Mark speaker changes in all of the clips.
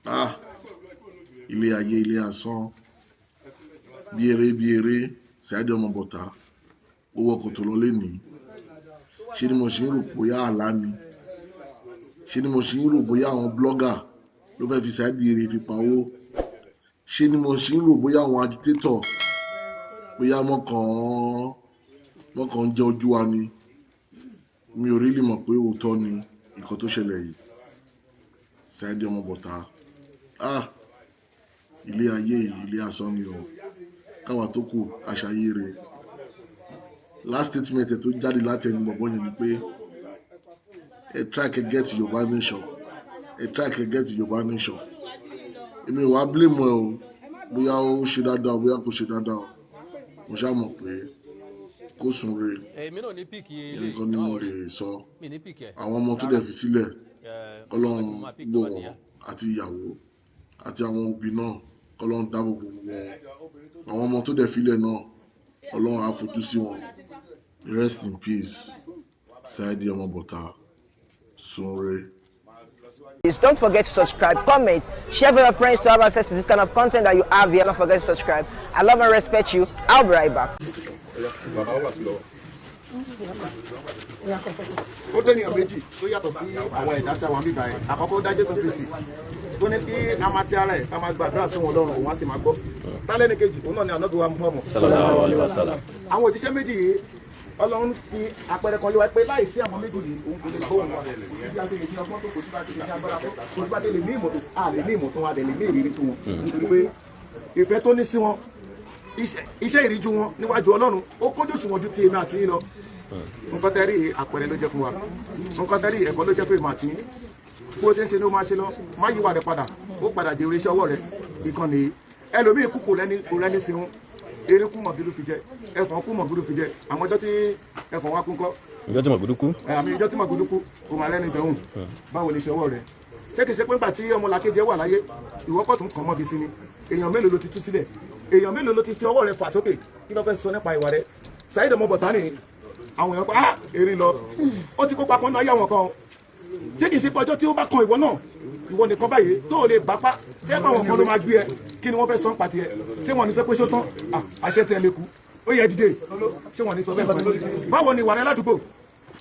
Speaker 1: Ah, ilé ayé ilé asán bí eré Saheed Ọmọbọ̀tá ó wọkọ̀ tó lọ lénìí. Ṣé ni mo ṣe ń rò bóyá àlá ni? Ṣé ni mo ṣe ń rò bóyá àwọn blogger ló fẹ́ fi Saheed Ire fi pawó? Ṣé ni mo ṣe ń rò bóyá àwọn agitator bóyá mọ́kàn ń jẹ ojú wa ni? Mi ò really mọ̀ pé òótọ́ ni nǹkan tó ṣẹlẹ̀ yìí. Saheed Ọmọbọ̀tá, ilé ayé yìí ilé asán ni o, káwa tó kù aṣayé rẹ̀. Last statement tó jáde láti ẹnu bọ̀bọ́ yẹn ni pé ẹ try to get Yorùbá nation, ẹ try to get Yorùbá nation. Èmi ò wá blame ẹ o, bóyá ó ṣe dáadáa bóyá kò ṣe dáadáa o, mo ṣáà mọ̀ pé kó sùn re nǹkan ni mo lè sọ. Àwọn ọmọ tó dẹ̀ fi sílẹ̀ kọ́lọ́run gbò wọ́n àti ìyàwó àti àwọn òbí náà kọ́lọ́run dáàbò bò wọ́n. Àwọn ọmọ tó dẹ̀ filẹ̀ náà Ọlọ́run á fojú sí wọn. Rest in peace, Saheed Ọmọbọ̀tá, sùn re.
Speaker 2: Don't forget to subscribe, comment, share with your friends to have access to this kind of content that you have here. Don't forget to subscribe. I love and respect you. I'll be right back.
Speaker 3: Ó tó ènìyàn méjì tó yàtọ̀ sí àwọn ẹ̀dá tí a wà ń bíbá ẹ̀. Àkọ́kọ́ dá Jésù Kristi tó ní kí a máa ti ara ẹ̀ ká máa gbàdúrà sí wọn lọ́rùn òun á sì máa gbọ́. Tálẹ́nì kejì òun náà ni Ànábì wa Muhammad. Àwọn òjíṣẹ́ méjì yìí Ọlọ́run fi àpẹẹrẹ kan lé wa pé láìsí àwọn méjì yìí òun kò lè gbọ́ òun wà. Bí a ti lè ní ọgbọ́n tó kò sí bá ti lè ní agbára tó kò sí bá ti lè ní ìmọ̀ tó a lè ní ìmọ̀ tó a lè ní ìrírí tó wọn. Nítorí pé ìfẹ́ tó ní sí wọn iṣẹ́ ìríjú wọn níwájú Ọlọ́run ó kójú òṣùwọ̀n ju ti èmi àti yín lọ. Nǹkan tẹ́rí àpẹẹrẹ ló jẹ́ fún wa, nǹkan tẹ́rí ẹ̀kọ́ ló jẹ́ fún èmi àti yín. Bó ṣe ń ṣe ni ó máa ṣe lọ, má yíwà rẹ̀ padà, ó padà jẹ oríṣẹ́ ọwọ́ rẹ̀. Ìkànnì ẹlòmíì kú kò rẹ́ni sí wọn, erin kú mọ̀gídú fi jẹ, ẹ̀fọn kú mọ̀gídú fi jẹ, àwọn ọjọ́ tí ẹ̀fọn wá kún kọ́.
Speaker 4: Ìjọ́ tí mọ̀gídú kú?
Speaker 3: Àmì ìjọ́ tí mọ̀gídú kú, kò máa rẹ́ni jẹun. Báwo ni iṣẹ́ ọwọ́ rẹ̀? Ṣé kìí ṣe pé nígbà tí ọmọlàkejì wà láyé, ìwọ́pọ̀ tún kàn mọ́bi sí ni? Èèyàn mélòó ló ti tú sílẹ̀? Èèyàn mélòó ló ti fi ọwọ́ rẹ̀ fà sókè? Kí ló fẹ́ sọ nípa ìwà rẹ̀? Saheed Ọmọbọ̀tá ni àwọn èèyàn pa erin lọ, ó ti kópa pọ́nú ayé àwọn kan. Ṣé kìí ṣe pé ọjọ́ tí ó bá kan ìwọ náà, ìwọ nìkan báyìí tó o lè bá pa tí ẹ bá wọn kan ló máa gbé ẹ, kí ni wọ́n fẹ́ sọ ń pàtì ẹ? Ṣé wọn ní sẹ́ pé ṣó tán? Àṣẹ tí ẹ lè kú, ó yẹ dìde. Ṣé wọn ní sọ bẹ́ẹ̀ fún ẹ? Báwo ni ìwà rẹ ládùúgbò?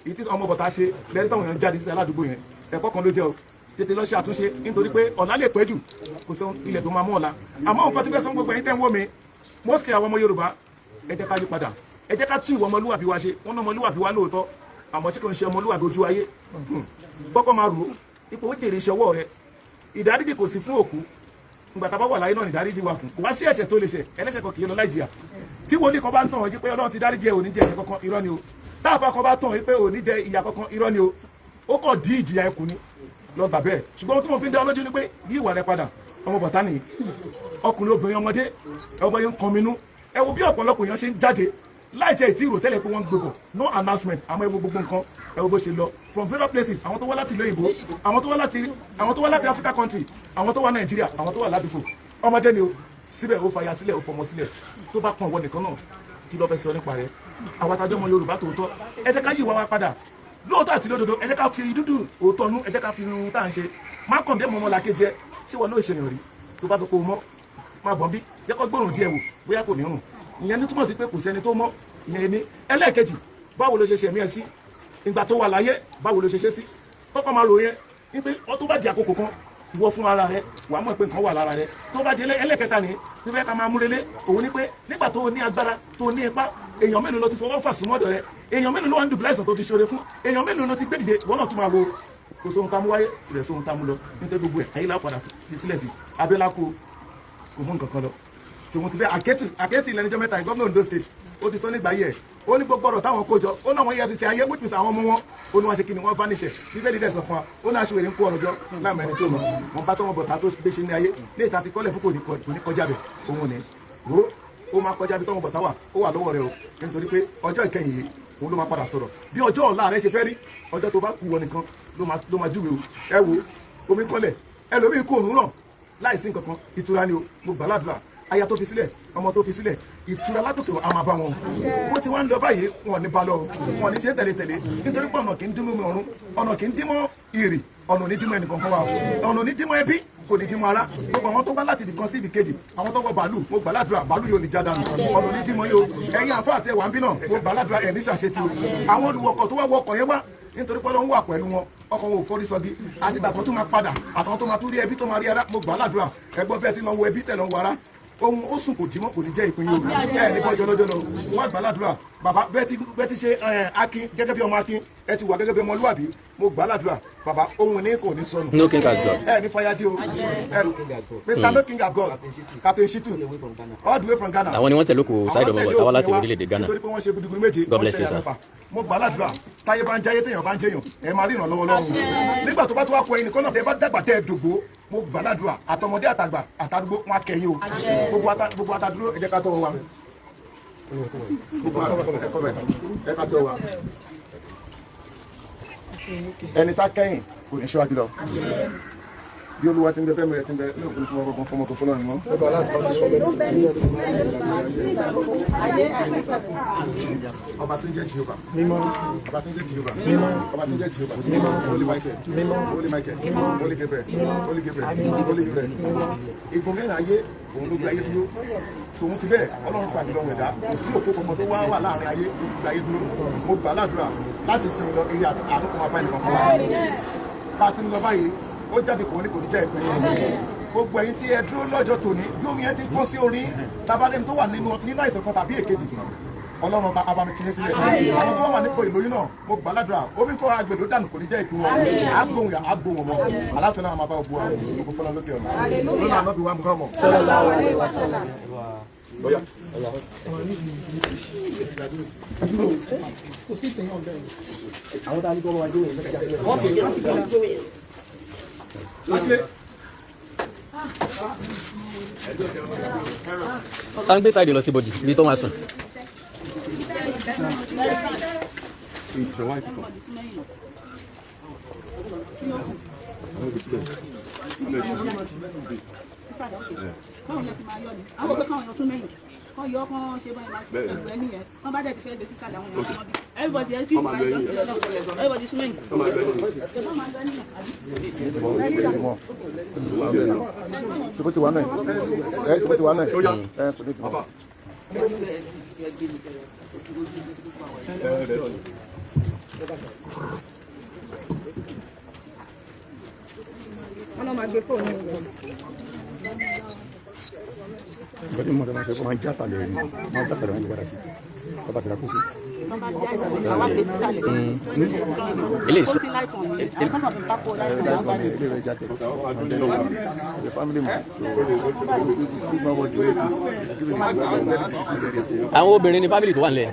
Speaker 3: Èyí tí Ọmọbọ̀tá ṣe lẹ́ni táwọn èèyàn jáde sí aládùúgbò yẹn, ẹ̀kọ́ kan ló jẹ́ o. Tètè lọ ṣe àtúnṣe nítorí pé ọ̀la lè pẹ́ jù, kò sọ ilẹ̀ tó máa mú ọ̀la. Àmọ́ nǹkan tí fẹ́ sọ gbogbo ẹ̀yin tẹ́ ń wò mí, mọ́sìkì àwọn ọmọ Yorùbá, ẹ jẹ́ ká yí padà. Ẹ jẹ́ ká tún ìwọ ọmọlúwàbí wa ṣe. Wọ́n ná ọmọlúwàbí wa lóòótọ́, àmọ́ tí kò ń ṣe ọmọlúwàbí ojú ayé. Bọ́kọ́ máa rò ó, ipò ó jèrè iṣẹ́ ọwọ́ rẹ̀. Ìdáríjì kò sí fún òkú. Ìgbà tá a bá wà láyé náà ni ìdáríjì wà fún. Kò wá sí ẹ̀ṣẹ̀ tó lè ṣẹ̀, ẹlẹ́ṣẹ̀ kan kì í lọ láì jìyà. Tí wòlíì kan bá ń tàn ọ́ jí pé Ọlọ́run ti dáríjì ẹ ò ní jẹ ẹ̀ṣẹ̀ kankan, irọ́ ni o. Táàfà kan bá tàn ọ́ pé ò ní jẹ ìyà kankan, irọ́ ni o. Ó kàn dí ìjìyà ẹkùn ni lọ bà bẹ́ẹ̀. Ṣùgbọ́n ohun tí mo fi ń dá ọ lójú ni pé yí ìwà rẹ padà. Ọmọbọ̀tá nìyí. Ọkùnrin obìnrin ọmọdé ọmọ yẹn ń kan minú. Ẹ wo bí ọ̀pọ̀lọpọ̀ èèyàn ṣe ń jáde láì tẹ̀ tí ìrò tẹ́lẹ̀ pé wọ́n ń gbogbo no announcement àmọ́ ewu gbogbo nǹkan ẹ̀wọ̀ bó ṣe lọ from various places àwọn tó wá láti ìlú òyìnbó àwọn tó wá láti Africa country àwọn tó wá Nàìjíríà àwọn tó wà ládùúgbò ọmọdé ni o síbẹ̀ ó fàyà sílẹ̀ ó fọmọ sílẹ̀ tó bá kàn wọ́n nìkan náà kí ló fẹ́ sọ nípa rẹ̀ àwọn atajọ́ ọmọ Yorùbá tòótọ́ ẹ jẹ́ ká yí ìwà wa padà lóòótọ́ àti lódodo ẹ jẹ́ ká fi dúdú òótọ́ nú ẹ jẹ́ ká fi nu tá à ń ṣe má kàn dé mọ́mọ́ làkejì ẹ ṣé wọn ló ṣèyàn rí tó bá sọ pé o mọ́ má bọ̀ bí jẹ́ kó gbòòrùn díẹ̀ wò bóyá kò ní rùn ìyẹn ní túmọ̀ sí pé kò sẹ́ni tó mọ́ ìyẹn ní ẹlẹ́ẹ̀kejì báwo ló ṣe ṣe ẹ̀mí ẹ sí ìgbà tó wà láyé báwo ló ṣe ṣe sí kọ́kọ́ máa rò yẹn wípé ọ tó bá di àkókò kan ìwọ fún ara rẹ wà á mọ̀ pé nǹkan wà lára rẹ tó bá di ẹlẹ́ẹ̀kẹta ní wípé ká máa múrelé òun ní pé nígbà tó ní agbára tó ní ipá èèyàn mélòó ló ti fọwọ́ fà súnmọ́ ọ̀dọ̀ rẹ èèyàn mélòó ló wà ń dùbúlẹ̀ àìsàn tó ti ṣoore fún èèyàn mélòó ló ti gbé dìde ìwọ náà tún máa wo kò sóhun tá mú wáyé rẹ̀ sóhun tá mú lọ nítorí gbogbo ẹ̀ ayé lápadà fi sílẹ̀ sí Abẹ́lá kò mú nǹkan kan lọ tòun ti bẹ́ àkẹ́tì ìlẹ́nijọ́ mẹ́ta gómìnà Ondo State ó ti sọ nígbà yẹ ó ní gbogbo ọ̀rọ̀ táwọn kó jọ ó náà wọ́n yẹ ti ṣe ayé which means àwọn ọmọ wọn ó ní wọ́n ṣe kí ni wọ́n vanish bíbélì dẹ̀ sọ fún wa ó ní aṣèwèrè ń kó ọ̀rọ̀ jọ láàmú ẹni tó mọ̀ wọn bá tọmọ bọ̀tà tó gbé ṣe ní ayé ní ìta ti kọ́lẹ̀ fún kò ní kọjá bẹ̀ òun ni ó máa kọjá bí tọmọ bọ̀tà wà ó wà lọ́wọ́ rẹ o nítorí pé ọjọ́ ìkẹyìn yìí òun ló máa padà sọ̀rọ̀ bí ọjọ́ ọ̀la rẹ ṣe fẹ́ rí ọjọ́ tó bá kú wọn nìkan ló máa júwe o ẹ wo omi kọ́lẹ̀ ẹlòmíì kó òun náà láìsí nǹkan kan ìtura ni o mo gbàládùra aya tó fi sílẹ̀ ọmọ tó fi sílẹ̀ ìtura látòkè a máa bá wọn bó ti wá ń lọ báyìí wọn ní balọ̀ wọn ní ṣe tẹ̀lé nítorí pé ọ̀nà kì í dín mọ́ ọ̀run ọ̀nà kì í dín mọ́ ìrì ọ̀nà ní dín mọ́ ẹnìkan kan wa ọ̀nà ní dín mọ́ ẹbí kò ní dín mọ́ ara gbogbo àwọn tó wá láti ibìkan sí ibìkejì àwọn tó wọ bàálù mo gbàládùra bàálù yóò ní já dànù ọ̀nà ní dín mọ́ yóò ẹ̀yin àǹfà àti ẹ̀wà ń bí náà mo gbàládùra ẹ̀ ní ṣàṣetì o àwọn olùwọkọ̀ tó wá wọkọ̀ yẹn wá nítorí pé Ọlọ́run wà pẹ̀lú wọn ọkọ̀ wọn ò forí sọ́gi àti ìgbà tó tún máa padà àtàwọn tó máa tún rí ẹbí tó máa rí ara mo gbàládùra ẹgbọ́n bẹ́ẹ̀ tí lọ́ wọ ẹbí tẹ̀ lọ́ wọ ara ohun ó sùn kò jí mọ́ kò ní jẹ́ ìpín yóò ẹ ní bọ́jọ́ lọ́jọ́ lọ wọ́n gbàládùra bàbá bẹ́ẹ̀ ti ṣe akin gẹ́gẹ́ bí ọmọ akin ẹ ti wà gẹ́gẹ́ bí ọmọlúwàbí mo gbàládùra bàbá ohun ní kò ní sọnù.
Speaker 4: No king as God.
Speaker 3: ẹ ní fayadi o Mr. No king as God Captain Shitu all the way from Ghana.
Speaker 4: àwọn ni wọ́n tẹ̀lé kò side of us àwọn láti orílẹ̀-èdè Ghana.
Speaker 3: nítorí pé wọ́n ṣe gudugudu méje.
Speaker 4: God bless you sir.
Speaker 3: mo gbàládùra táyé bá ń jáyé téèyàn bá ń jẹyàn ẹ máa rí ìrànlọ́wọ́ lọ́rùn nígbà tó bá tó wá kọ ẹnì kan náà tẹ bá dàgbà tẹ dògbò mo gbàládùra àtọmọdé àtàgbà àtàdúgbò wọn akẹyìn o gbogbo àtàdúró ẹ jẹ́ ká tọwọ́ wa ẹ ká tọwọ́ wa ẹni tá kẹ́yìn kò ní ṣíwájú lọ bí Olúwa ti ń bẹ fẹ́mi rẹ̀ ti ń bẹ ní òkú fún ọkọ̀ fún ọmọkọ̀ fọlọ́run mọ́. ọba tó ń jẹ́ Jehova ọba tó ń jẹ́ Jehova ọba tó ń jẹ́ Jehova Holy Michael Holy Michael Holy Gabriel Holy Gabriel Holy Gabriel igun mẹ́rin ayé òun ló gbé ayé dúró tòun ti bẹ́ẹ̀ Ọlọ́run fún àdúrà ẹ̀dá kò sí òkú ọmọ tó wà láàrin ayé ló gbé ayé dúró mo gbà ládùúrà láti sin lọ eré àti àánú kan wá bá ẹnìkan kan wá bá a ti ń lọ báyìí ó jáde kò ní kò ní jẹ́ ìpín yìí gbogbo ẹ̀yin tí ẹ dúró lọ́jọ́ tòní bí omi yẹn ti kó sí orí tabalẹ́ni tó wà nínú àìsàn kan tàbí èkejì Ọlọ́run ọba abamitiye sílẹ̀ àwọn tó wà nípò ìlóyún náà mo gbàládùra omi fọ agbèdó dànù kò ní jẹ́ ìpín wọn agbóhùn yà agbóhùn ọmọ aláfẹ́ náà máa bá òbu àwọn òkú fọlá lókè ọ̀nà lónà àná bí wàá mú káwọn. àwọn tá a ní kọ́ wájú rẹ̀
Speaker 4: tá ń gbé sáìdì lọ sí bòjì ibi tó máa sùn.
Speaker 5: kọ́ yọ kán ṣe báyìí máa ṣe pẹ̀lú ẹni yẹn wọ́n bá dẹ̀ ti fẹ́ gbé sísàlẹ̀ àwọn èèyàn wọn bí everybody excuse me everybody súnmọ́ yìí.
Speaker 3: ṣe bó ti wà náà ẹ ṣe bó ti wà náà ẹ kò ní kí
Speaker 5: wọ́n náà máa gbé fóònù rẹ̀.
Speaker 3: nǹkan tí mo dẹ̀ máa ṣe kó máa já sàlẹ̀ rẹ̀ ni máa já sàlẹ̀ wọn gbọ́dọ̀ sí ọba tí a kú sí.
Speaker 4: eléyìí sọ
Speaker 3: the family man so sigma what it is giving the
Speaker 4: àwọn obìnrin ní fámìlì tó wà nílẹ̀.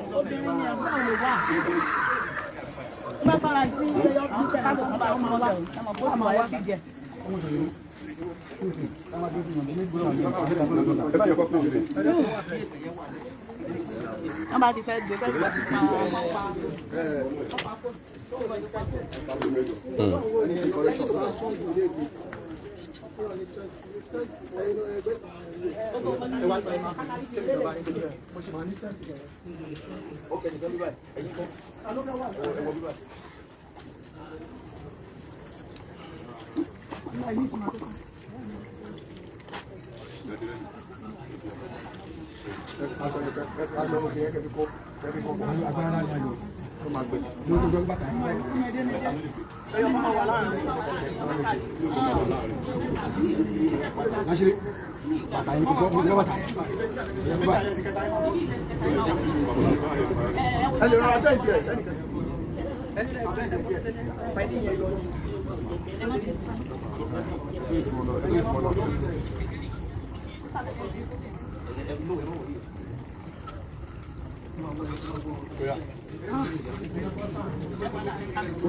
Speaker 5: wọ́n bá ti fẹ́ gbé fẹ́ gbé pa ọmọ pa.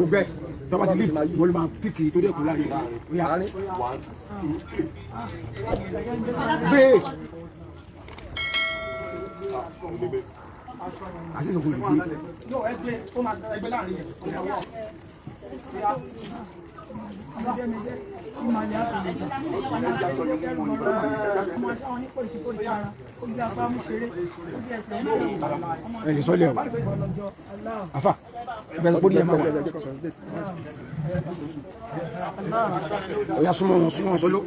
Speaker 6: Ogbe tọ́ba ti lift mo lè máa píkì tó dé kù láàrin oya gbé àti ìsòkò ìdíje. ẹni sọlẹ o afa bẹ́ẹ̀ lọ bó di ẹ máa wà ó yá súnmọ́ wọn sọlọ.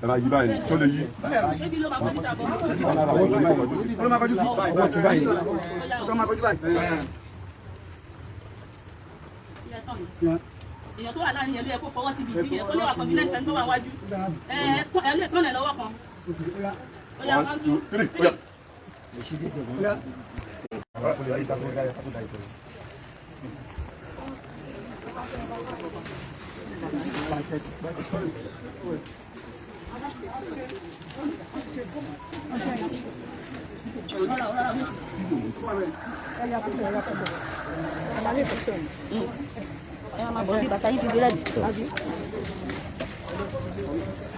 Speaker 7: Ẹ̀rọ yìí báyìí, tó lè yí.
Speaker 5: Èèyàn tó wà láàrin yẹn ló yẹ kó fọwọ́ síbi tí yẹn kó lè wà confident ẹni tó wà wájú. Ẹ lè tọ́lẹ̀ lọ́wọ́ kan. Ó yá 1 2 3.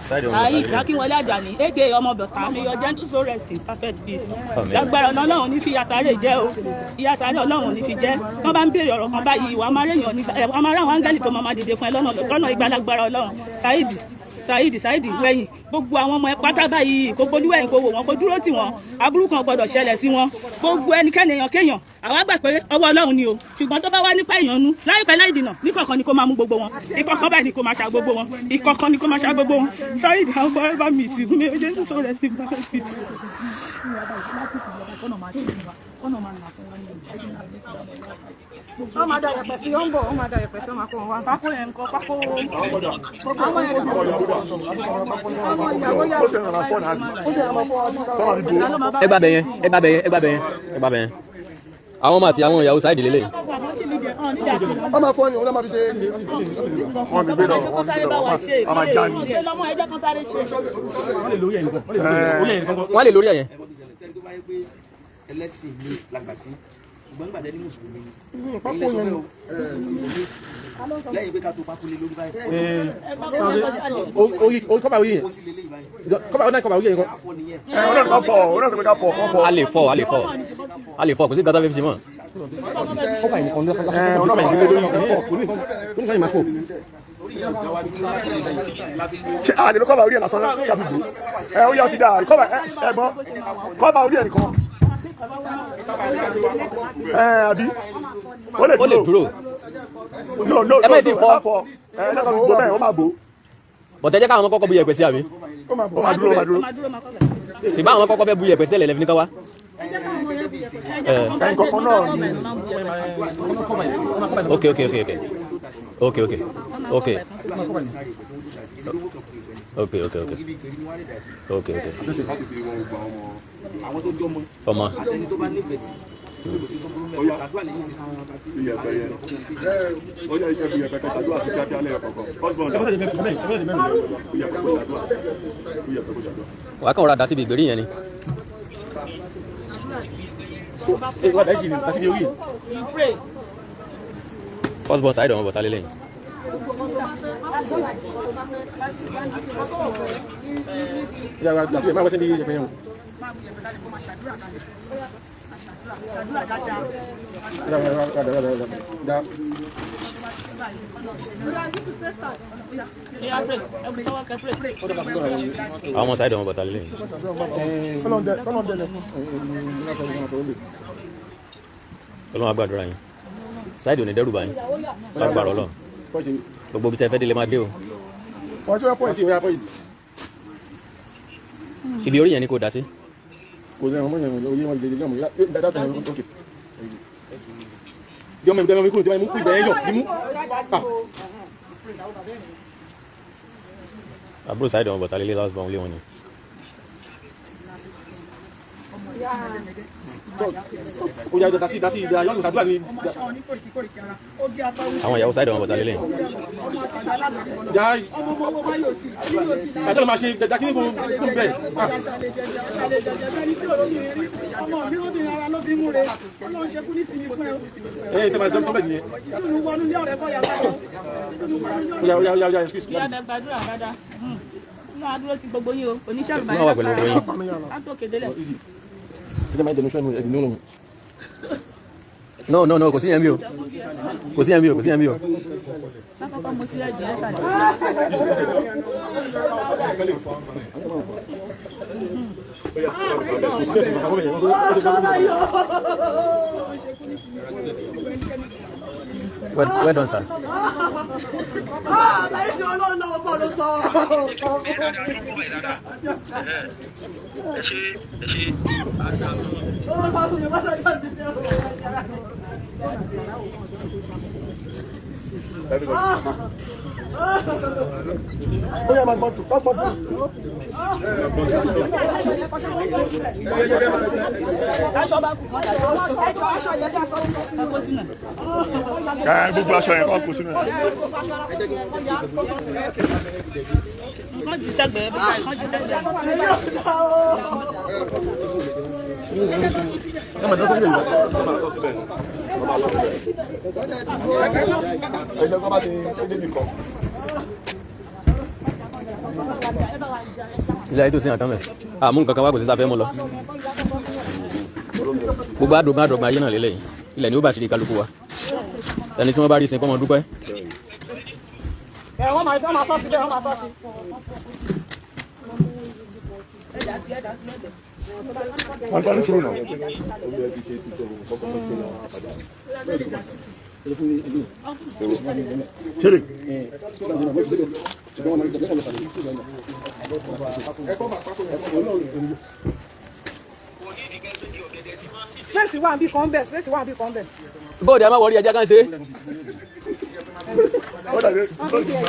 Speaker 5: Saheed Akínwọlé Àjàní aka ọmọ bẹ̀ka mayor gentle so rest in perfect peace. Lágbára ọ̀nà Ọlọ́run ní fi ìyàsáré jẹ́ o, ìyàsáré Ọlọ́run ní fi jẹ́. Tó bá ń béèrè ọ̀rọ̀ kan báyìí ìwà máa réyàn nígbà ẹ̀ wọ́n máa ráwọn áńgẹ́lì tó máa dìde fún ẹ lọ́nà ìgbàlagbára Ọlọ́run. Saheed wẹ̀yìn gbogbo àwọn ọmọ ẹ pátá báyìí kó gbólúwẹ̀yìn kó wò wọ́n kó dúró tì wọ́n aburú kan gbọdọ̀ ṣẹlẹ̀ sí wọn gbogbo ẹnikẹ́ni èèyàn kéèyàn àwa gbà pé ọwọ́ Ọlọ́run ni o ṣùgbọ́n tó bá wá nípa èèyàn nú láìpẹ́ láì dìnà níkọ̀ọ̀kan ni kó máa mú gbogbo wọn ìkọ̀ọ̀kan báyìí ni kó máa ṣa gbogbo wọn ìkọ̀ọ̀kan ni kó máa ṣa gbogbo wọn Saheed àwọn forever meet mi ò jẹ́ tó rẹ̀ sí perfect peace.
Speaker 8: Ó máa da yẹ̀pẹ̀ sí, ó ń bọ̀, ó máa da yẹ̀pẹ̀ sí, ó máa kó wọn wá.
Speaker 5: Pákó yẹn nǹkan pákó.
Speaker 8: Àwọn ìyàwó yà sí.
Speaker 4: ẹ gbà bẹ̀yẹn àwọn ọmọ àti àwọn ìyàwó Saheed lélẹ̀.
Speaker 3: Wọ́n máa fọ́ ni wọ́n máa fi ṣe
Speaker 7: Wọ́n ti gbé lọ,
Speaker 5: Kó sáré bá wa ṣe
Speaker 7: wọ́n máa já ni.
Speaker 5: ìpínlẹ̀ lọ́mọ ẹjẹ́ kan sáré ṣe.
Speaker 4: wọ́n lè lórí ẹ̀yẹn.
Speaker 9: ẹlẹ́sìn mi lágbà sí ṣùgbọ́n nígbà tẹ́lẹ̀ mùsùlùmí
Speaker 3: pápó yẹn ni.
Speaker 9: lẹ́yìn pé ká tó pákúlé lórí báyìí
Speaker 6: kọ́ba orí yẹn
Speaker 9: kó sí lélẹ́yìn báyìí
Speaker 6: kọ́ba orí yẹn kọ́.
Speaker 9: afọ nìyẹn.
Speaker 7: Ọlọ́run kan fọ̀, ọlọ́run sọ pé ká fọ̀, kán fọ̀.
Speaker 4: a lè fọ́ kò sí gata fífi mọ́.
Speaker 6: kọ́ba yẹn kọ́ ní lọ́sọ̀rọ̀
Speaker 7: Ọlọ́run kan gbé lórí kan fọ̀.
Speaker 6: oníṣẹ́ yìí máa fò.
Speaker 7: Ṣé àlè ló kọ́ba orí ẹ̀ lásán ká fi bò? Ó yà ti dà, kọ́ba ẹ̀gbọ́n, kọ́ba orí ẹ̀ nìkan. Àbí?
Speaker 4: ó lè dúró.
Speaker 7: Ẹ má ti fọ́. Ẹ lọ́kàn gbogbo bẹ́ẹ̀, ó máa bò.
Speaker 4: bọ̀tẹ́ jẹ́ káwọn ọmọ kọ́kọ́ bu yẹ̀pẹ̀ sí àbí.
Speaker 7: Ó máa dúró.
Speaker 4: ṣùgbọ́n àwọn kọ́kọ́ fẹ́ bu yẹ̀pẹ̀ sílẹ̀ lẹ́fi ní ká wá.
Speaker 7: Ẹyin kọ̀ọ̀kan náà ni.
Speaker 4: ok.
Speaker 9: àwọn tó jọmọ
Speaker 4: ọmọ.
Speaker 9: àtẹni tó bá nífẹ̀ẹ́ sí àdúrà lè yín sí.
Speaker 7: Ó yẹ iṣẹ́ fi yẹ̀pẹ̀ kẹsàn-án àdúrà sí kíákíá lẹ́yìn kọ̀ọ̀kan. Husband náà.
Speaker 4: wà á kàn rọra dá síbi ìgbèrí yẹn ni. first ball Saheed ọmọ bọ̀tá lélẹ́yìn. àwọn ọmọ Saheed ọmọ bọ̀tá lélẹ́yìn. Ọlọ́run á gbàdúrà yín. Saheed ò ní dẹ́rù bá yín lágbára Ọlọ́run gbogbo bí tẹ́ fẹ́ délé máa dé o. ibi orí yẹn ni kò dá sí.
Speaker 6: kò sí ọmọ yẹn orí wọn lè lọ́mọ dáadáa tó yẹn ok. bí ọmọ ìgbẹ́ mi kúrò tí wọ́n mú kú ìgbẹ́ yẹn yọ imú.
Speaker 4: àbúrò Saheed ọmọ bọ̀tá lélẹ́ last born lé wọn ni.
Speaker 7: ó yá dasi ìdá yọ̀ọ́ ìṣàdúrà ni.
Speaker 4: àwọn ìyàwó sáìdì wọn bọ̀tà lélẹ̀.
Speaker 7: àjọ máa ṣe dada kí ni kò bẹ́ẹ̀.
Speaker 8: ọmọ mi obìnrin ara ló fi mú re Ọlọ́run ṣe kú ní sinmi fún ẹ.
Speaker 7: tẹ́ máa tọ́ bẹ́ẹ̀ nìyẹn.
Speaker 8: nínú wọnú ilé ọ̀rẹ́ bọ́ yàrá lọ.
Speaker 7: ó yá excuse me.
Speaker 5: ìyá gbàdúrà dáadáa náà á dúró ti gbogbo yín o oníṣẹ́ àlùbáyé
Speaker 4: wọ́n wà pẹ̀lú gbogbo yín.
Speaker 5: á tó kéde lẹ̀.
Speaker 7: ẹ máa jẹun sẹ́nu ẹ̀dùn nínú.
Speaker 4: no kò sí yẹn bí o kò sí yẹn bí o.
Speaker 5: lákòókò mo sílẹ̀ jẹ́ sàlẹ̀.
Speaker 4: Well done, sir.
Speaker 7: ó yá máa gbọ́ sí.
Speaker 5: aṣọ bá kù ẹjọ aṣọ yẹn ká fọ ẹkọ sínú ẹ.
Speaker 7: gbogbo aṣọ yẹn kọ́ kó sínú ẹ̀.
Speaker 5: wọ́n jù sẹ́gbẹ̀ẹ́ bí wọ́n jù sẹ́gbẹ̀ẹ́.
Speaker 7: ẹ̀jẹ̀ bá ti ṣe débi kan.
Speaker 4: ilé ayé tó sí àtàmẹ́ àmú nǹkan kan wá kò sí sáfẹ́ mọ́ lọ gbogbo àdògbà ayé náà lélẹ̀ yìí ilẹ̀ ni ó bá ṣe kálukú wa ẹni tí wọ́n bá rí sin kọ́ mọ́ dúpẹ́.
Speaker 8: wọ́n máa sọ síbẹ̀ wọ́n máa sọ sí.
Speaker 7: wọ́n gbọ́ ní sùúrù náà. Ṣeré.
Speaker 8: Space wà bí kan bẹ̀, space wà bí kan bẹ̀.
Speaker 4: bóòdù ẹ má wọrí ẹja kan ṣe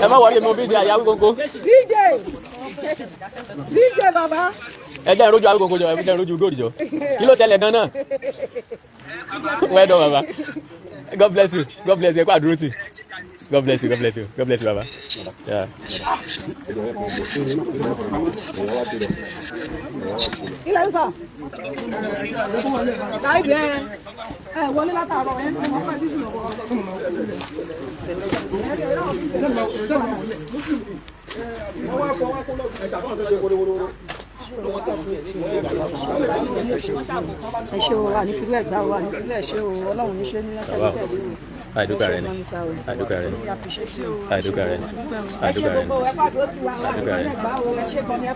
Speaker 4: ẹ má wọrí èmi bí ṣe àyà gbogbo.
Speaker 8: DJ baba.
Speaker 4: ẹ jẹ́ ìrójú àgbègbè jọ ẹ jẹ́ ìrójú góòdì jọ kí ló ṣẹlẹ̀ gan-an. well done baba. God bless you. God bless you. God bless you. God bless you. God bless you. God bless you, Baba. Yeah.
Speaker 8: Ilé ìsà. Sáìdì ẹ wọlé látàárọ̀ ẹ ń tún ọkọ̀ ìdíjú lọ́wọ́. Ẹ ṣe o wa ní fílẹ̀ gbá wa ní fílẹ̀ ṣe o Ọlọ́run ní ṣe ní ẹ̀ka
Speaker 4: àìdúkà rẹ ni àìdúkà rẹ ni àìdúkà rẹ ni àìdúkà rẹ ni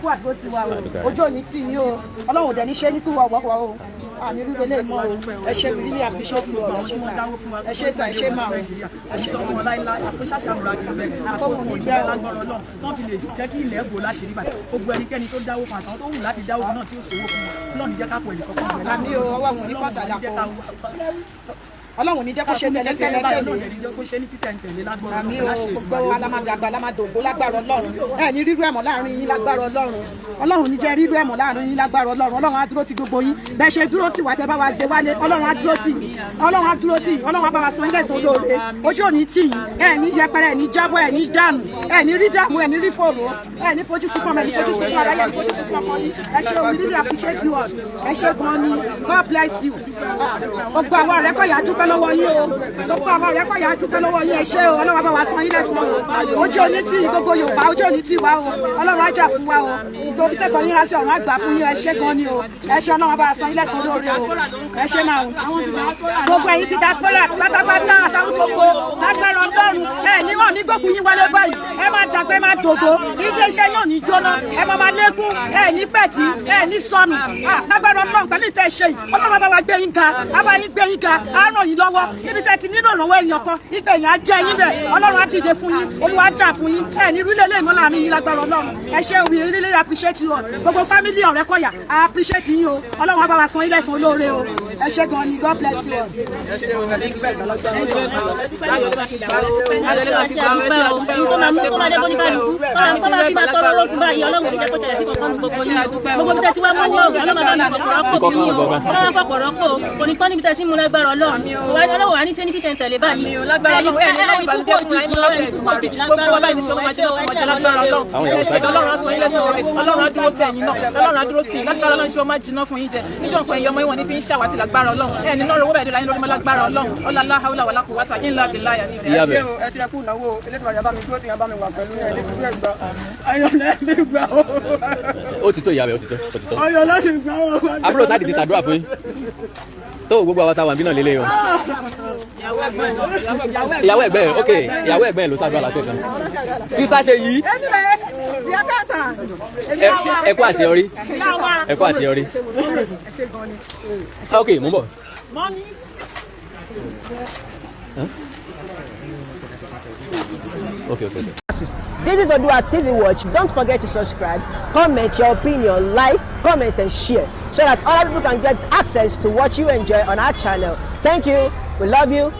Speaker 8: ojú òní tì yín o Ọlọ́run dẹ̀ ní ṣe ní kí wọ́n wọ́pọ̀ o àmì rúbẹ̀ lè mọ́ o ẹ ṣe rí ní àpíṣẹ́ fún ọ ẹ ṣe ta ẹ ṣe máa ẹ ṣe tó wọn láíláí àpéṣàṣàmùrà kìí bẹ àkọ́kọ́ ní ìgbẹ́ lágbọ́rọ̀ náà tó ń fi lè jẹ́ kí ilẹ̀ ẹ̀bùn láṣìírí báyìí gbogbo ẹnikẹ́ni tó dáwó fún àtàwọn tó wù láti dáwó fún náà tí ó ṣòwò fún wọn Ọlọ́run jẹ́ ká pọ̀ ẹ̀lẹ́kọ̀ọ́ fún ìgbẹ́ àmì o ọwọ́ àwọn onípàtàkì Ọlọ́run ní jẹ́ kó ṣe tẹ́lẹ̀tẹ́lẹ̀ àmì o gbogbo alámàgàgbà alámàdògbò lágbára Ọlọ́run ẹ ní rírú ẹ̀mọ́ láàrin yín lágbára Ọlọ́run Ọlọ́run ní jẹ́ rírú ẹ̀mọ́ láàrin yín lágbára Ọlọ́run Ọlọ́run á dúró ti gbogbo yín bẹ́ẹ̀ ṣe dúró tì wá tẹ́ bá wa gbé wálé Ọlọ́run á dúró tì yín Ọlọ́run á dúró tì yín Ọlọ́run á bá wa san ilé ìsọ olóore ojú òní tì yín ẹ ní yẹpẹrẹ ẹ ní jábọ́ ẹ ní dànù ẹ ní rí dààmú ẹ ní rí fòrò ẹ ní fojú sunkún ẹ ní fojú sunkún aláyẹ ní fojú sunkún ọmọ yín ẹ ṣe omi really appreciate you all ẹ ṣe gan ni God bless you gbogbo àwọn ọ̀rẹ́ kọ̀ yà dúpẹ́ lọ́wọ́ yín o gbogbo àwọn ọ̀rẹ́ kọ̀ yà dúpẹ́ lọ́wọ́ yín ẹ ṣé o Ọlọ́run bá wa san yín lẹ́san o ojú òní tì yín gbogbo Yorùbá ojú òní tì wá o Ọlọ́run á jà fún wa o ìgbòho tẹ̀kọ̀ yín ra sí ọ̀run àgbà fún yín ẹ ṣé gan ni o ẹ ṣé Ọlọ́run bá wa san yín lẹ́san lóore o ẹ ṣé máa gbogbo ẹ̀yin ti diaspora pátápátá àtàwọn gbogbo lágbára Ọlọ́run ẹ ní wọn ní gbogbo yín wálé báyìí ẹ máa dàgbẹ́ máa dògbò ilé iṣẹ́ yóò ní jóná ẹ máa lékún ẹ ní pẹ̀kí ẹ ní sọnù lágbára Ọlọ́run pẹ̀lú ìtẹ́ ṣe yìí Ọlọ́run bá wa gbé yín ga á yín gbé yín ga á ràn yín lọ́wọ́ níbi tẹ́ ti nílò ìrànwọ́ èèyàn kan ìgbẹ́ yín á jẹ́ yín bẹ̀ Ọlọ́run á dìde fún yín Olúwa jà fún yín ẹ ní rílẹ̀ lè mọ́ láàrin yín lágbára Ọlọ́run ẹ ṣé we really appreciate you all gbogbo family ọ̀rẹ́ kọ̀yà I appreciate yín o Ọlọ́run á bá wa san ilé ìsan olóore o ẹ ṣé gan ni God bless you all.
Speaker 4: fọkàn wọn gbọgbọn.
Speaker 10: Ọlọ́run fọ̀pọ̀ rọ́pò kò ní tán níbi tẹ́ tí mo lágbára Ọlọ́run. Ọlọ́run wà ní ṣe ní ṣíṣe ń tẹ̀lé báyìí.
Speaker 8: lágbára Ọlọ́run ẹ̀ ní ìbànújẹ́ fún ẹ̀ ní lọ́sẹ̀ ìdùnmọ̀rẹ́ gbogbo ọba ìníṣẹ́ ọmọ jẹ́ ọmọ jẹ́ lágbára Ọlọ́run Ọlọ́run aṣọ ilé sọ rẹ̀ Ọlọ́run adúró tì ẹ̀yìn náà Ọlọ́run adúró tì lágbára Ọlọ́run ṣe ọmọ jiná fún yín jẹ níjọ́ nǹkan ẹ̀yọ́ ọmọ ìwọ̀n ní fi ń ṣàwátì lágbára Ọlọ́run ẹ̀ ní lọ́rọ̀ owó bẹ̀ẹ́dẹ̀ láyé lórí mọ́ lágbára Ọlọ́run ọlọ́lá haúlà wàlá kò wáta yín lábẹ́ láyà ní
Speaker 4: ìyá bẹ̀.
Speaker 8: ẹ ṣe kú ìnáwó elétùmọ̀ yàrá mi dúró tí yàrá mi wà pẹ̀lú ẹ̀ ní kúrẹ́ gbà ayọ̀lẹ́ mi gbà ó.
Speaker 4: Ó ti tó ìyá bẹ̀, ó ti tó.
Speaker 8: ayọ̀lẹ́ mi gbà ó.
Speaker 4: Àbúrò sáà dìde ṣàdúrà fún yín. Tó gbogbo àwọn táwọn àbí náà lélẹ̀ o. Ìyàwó ẹ̀gbẹ́ ẹ̀, ok, ìyàwó ẹ̀gbẹ́ ẹ̀ ló ṣàdúrà láti ẹ̀kan. Sísá ṣe yìí. Ẹ kú àṣeyọrí. Ẹ kú àṣeyọrí. Ok, mú bọ̀. Okay.
Speaker 2: This is Odua TV Watch. Don't forget to subscribe, comment your opinion, like, comment and share so that other people can get access to what you enjoy on our channel. Thank you. We love you.